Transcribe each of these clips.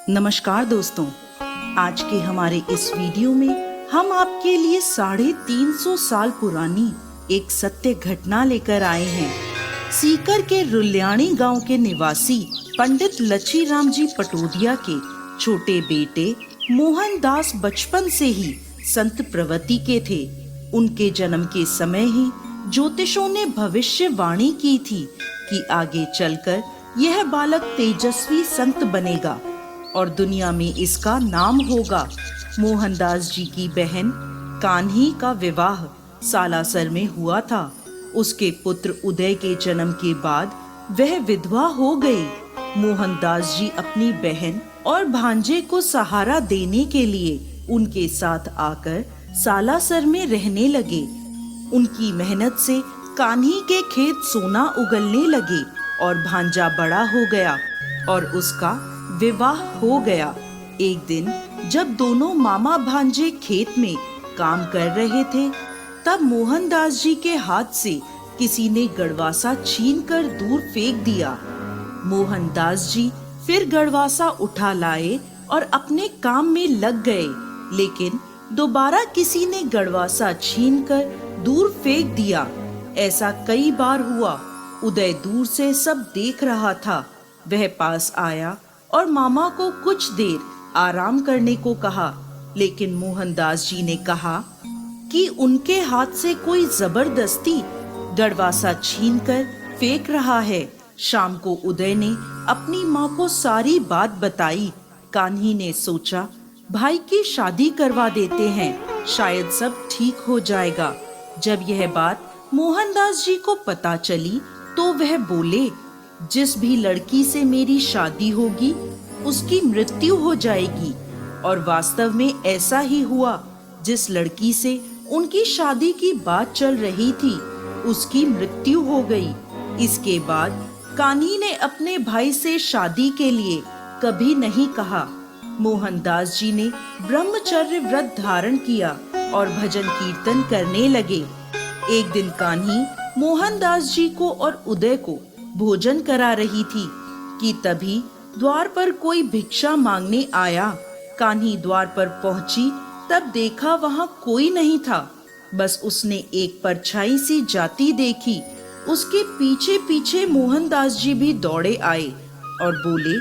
नमस्कार दोस्तों, आज के हमारे इस वीडियो में हम आपके लिए 350 साल पुरानी एक सत्य घटना लेकर आए हैं। सीकर के रुल्याणी गांव के निवासी पंडित लच्छीराम जी पटोदिया के छोटे बेटे मोहनदास बचपन से ही संत प्रवृत्ति के थे। उनके जन्म के समय ही ज्योतिषों ने भविष्यवाणी की थी कि आगे चलकर यह बालक तेजस्वी संत बनेगा और दुनिया में इसका नाम होगा। मोहनदास जी की बहन कान्ही का विवाह सालासर में हुआ था। उसके पुत्र उदय के जन्म के बाद वह विधवा हो गई। मोहनदास जी अपनी बहन और भांजे को सहारा देने के लिए उनके साथ आकर सालासर में रहने लगे। उनकी मेहनत से कान्ही के खेत सोना उगलने लगे और भांजा बड़ा हो गया और उसका विवाह हो गया। एक दिन जब दोनों मामा भांजे खेत में काम कर रहे थे, तब मोहनदास जी के हाथ से किसी ने गड़वासा छीनकर दूर फेंक दिया। मोहनदास जी फिर गड़वासा उठा लाए और अपने काम में लग गए, लेकिन दोबारा किसी ने गड़वासा छीनकर दूर फेंक दिया। ऐसा कई बार हुआ। उदय दूर से सब देख रहा था। वह पास आया और मामा को कुछ देर आराम करने को कहा, लेकिन मोहनदास जी ने कहा कि उनके हाथ से कोई जबरदस्ती गड़वासा छीनकर फेंक रहा है। शाम को उदय ने अपनी माँ को सारी बात बताई। कान्ही ने सोचा, भाई की शादी करवा देते हैं, शायद सब ठीक हो जाएगा। जब यह बात मोहनदास जी को पता चली तो वह बोले, जिस भी लड़की से मेरी शादी होगी उसकी मृत्यु हो जाएगी। और वास्तव में ऐसा ही हुआ। जिस लड़की से उनकी शादी की बात चल रही थी उसकी मृत्यु हो गई। इसके बाद कान्ही ने अपने भाई से शादी के लिए कभी नहीं कहा। मोहनदास जी ने ब्रह्मचर्य व्रत धारण किया और भजन कीर्तन करने लगे। एक दिन कान्ही मोहनदास जी को और उदय को भोजन करा रही थी कि तभी द्वार पर कोई भिक्षा मांगने आया। कान्ही द्वार पर पहुंची तब देखा वहां कोई नहीं था। बस उसने एक परछाई सी जाती देखी। उसके पीछे पीछे मोहनदास जी भी दौड़े आए और बोले,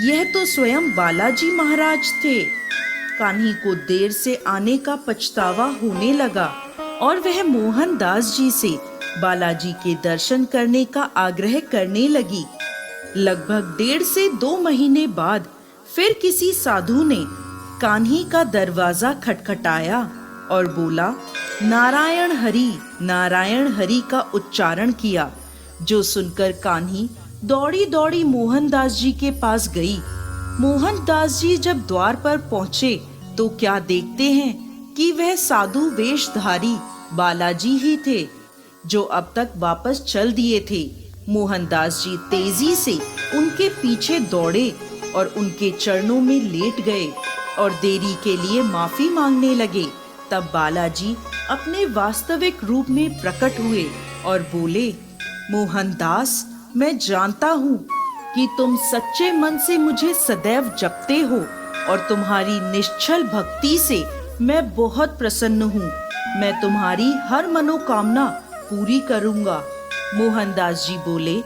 यह तो स्वयं बालाजी महाराज थे। कान्ही को देर से आने का पछतावा होने लगा और वह मोहनदास जी से बालाजी के दर्शन करने का आग्रह करने लगी। लगभग 1.5 से 2 महीने बाद फिर किसी साधु ने कान्ही का दरवाजा खटखटाया और बोला, नारायण हरि का उच्चारण किया। जो सुनकर कान्ही दौड़ी दौड़ी मोहनदास जी के पास गई। मोहनदास जी जब द्वार पर पहुंचे तो क्या देखते हैं कि वह साधु वेशधारी बालाजी ही थे, जो अब तक वापस चल दिए थे। मोहनदास जी तेजी से उनके पीछे दौड़े और उनके चरणों में लेट गए और देरी के लिए माफी मांगने लगे। तब बालाजी अपने वास्तविक रूप में प्रकट हुए और बोले, मोहनदास, मैं जानता हूँ कि तुम सच्चे मन से मुझे सदैव जपते हो और तुम्हारी निश्चल भक्ति से मैं बहुत प्रसन्न हूँ। मैं तुम्हारी हर मनोकामना पूरी करूँगा। मोहनदास जी बोले,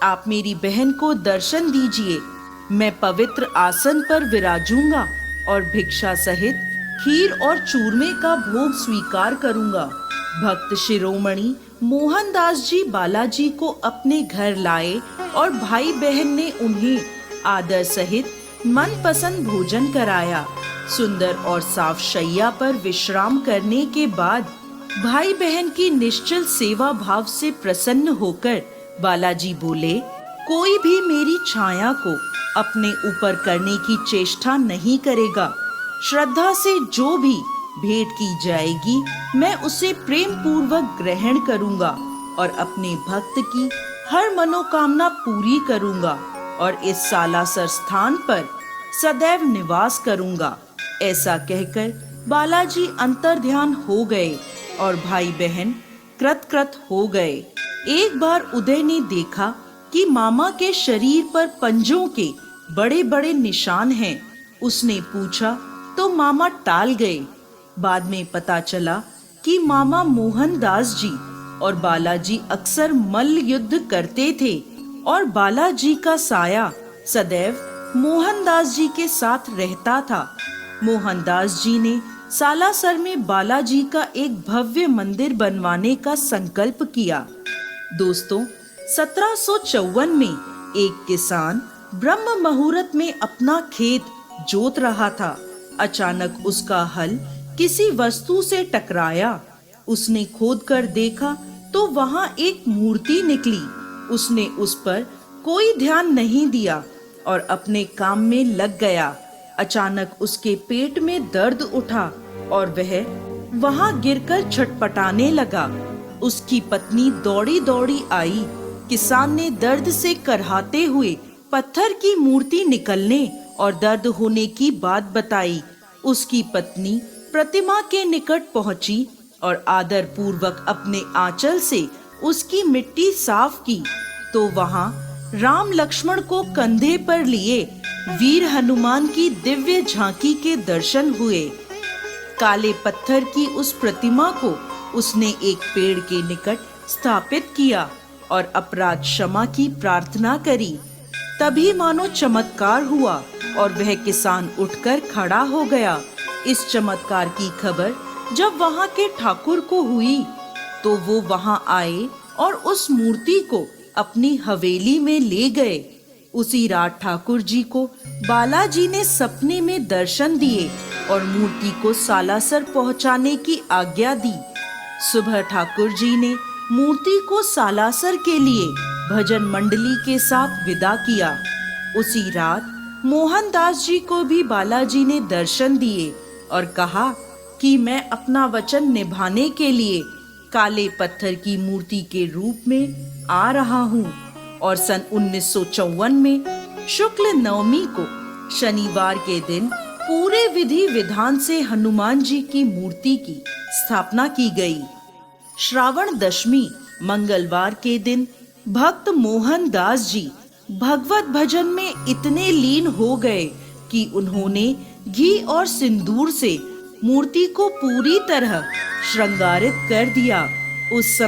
आप मेरी बहन को दर्शन दीजिए। मैं पवित्र आसन पर विराजूंगा और भिक्षा सहित खीर और चूरमे का भोग स्वीकार करूंगा। भक्त शिरोमणि मोहनदास जी बालाजी को अपने घर लाए और भाई बहन ने उन्हें आदर सहित मनपसंद भोजन कराया। सुंदर और साफ शैया पर विश्राम करने के बाद भाई बहन की निश्चल सेवा भाव से प्रसन्न होकर बालाजी बोले, कोई भी मेरी छाया को अपने ऊपर करने की चेष्टा नहीं करेगा। श्रद्धा से जो भी भेंट की जाएगी मैं उसे प्रेम पूर्वक ग्रहण करूंगा और अपने भक्त की हर मनोकामना पूरी करूंगा और इस सालासर स्थान पर सदैव निवास करूंगा। ऐसा कहकर बालाजी अंतर्ध्यान हो गए और भाई बहन कृत हो गए। एक बार उदय ने देखा कि मामा के शरीर पर पंजों के बड़े बड़े निशान हैं। उसने पूछा तो मामा टाल गए। बाद में पता चला कि मामा मोहनदास जी और बालाजी अक्सर मल्ल युद्ध करते थे और बालाजी का साया सदैव मोहनदास जी के साथ रहता था। मोहनदास जी ने सालासर में बालाजी का एक भव्य मंदिर बनवाने का संकल्प किया। दोस्तों, 1754 में एक किसान ब्रह्म मुहूर्त में अपना खेत जोत रहा था। अचानक उसका हल किसी वस्तु से टकराया। उसने खोद कर देखा तो वहां एक मूर्ति निकली। उसने उस पर कोई ध्यान नहीं दिया और अपने काम में लग गया। अचानक उसके पेट में दर्द उठा और वह वहां गिरकर छटपटाने लगा। उसकी पत्नी दौड़ी दौड़ी आई। किसान ने दर्द से करहाते हुए पत्थर की मूर्ति निकलने और दर्द होने की बात बताई। उसकी पत्नी प्रतिमा के निकट पहुंची और आदर पूर्वक अपने आंचल से उसकी मिट्टी साफ की तो वहां राम लक्ष्मण को कंधे पर लिए वीर हनुमान की दिव्य झांकी के दर्शन हुए। काले पत्थर की उस प्रतिमा को उसने एक पेड़ के निकट स्थापित किया और अपराध क्षमा की प्रार्थना करी। तभी मानो चमत्कार हुआ और वह किसान उठकर खड़ा हो गया। इस चमत्कार की खबर जब वहां के ठाकुर को हुई तो वो वहां आए और उस मूर्ति को अपनी हवेली में ले गए। उसी रात ठाकुर जी को बालाजी ने सपने में दर्शन दिए और मूर्ति को सालासर पहुंचाने की आज्ञा दी। सुबह ठाकुर जी ने मूर्ति को सालासर के लिए भजन मंडली के साथ विदा किया। उसी रात मोहनदास जी को भी बालाजी ने दर्शन दिए और कहा कि मैं अपना वचन निभाने के लिए काले पत्थर की मूर्ति के रूप में आ रहा हूँ। और सन 1954 में शुक्ल नवमी को शनिवार के दिन पूरे विधि विधान से हनुमान जी की मूर्ति की स्थापना की गई। श्रावण दशमी मंगलवार के दिन भक्त मोहनदास जी भगवत भजन में इतने लीन हो गए कि उन्होंने घी और सिंदूर से मूर्ति को पूरी तरह श्रृंगारित कर दिया। उस समय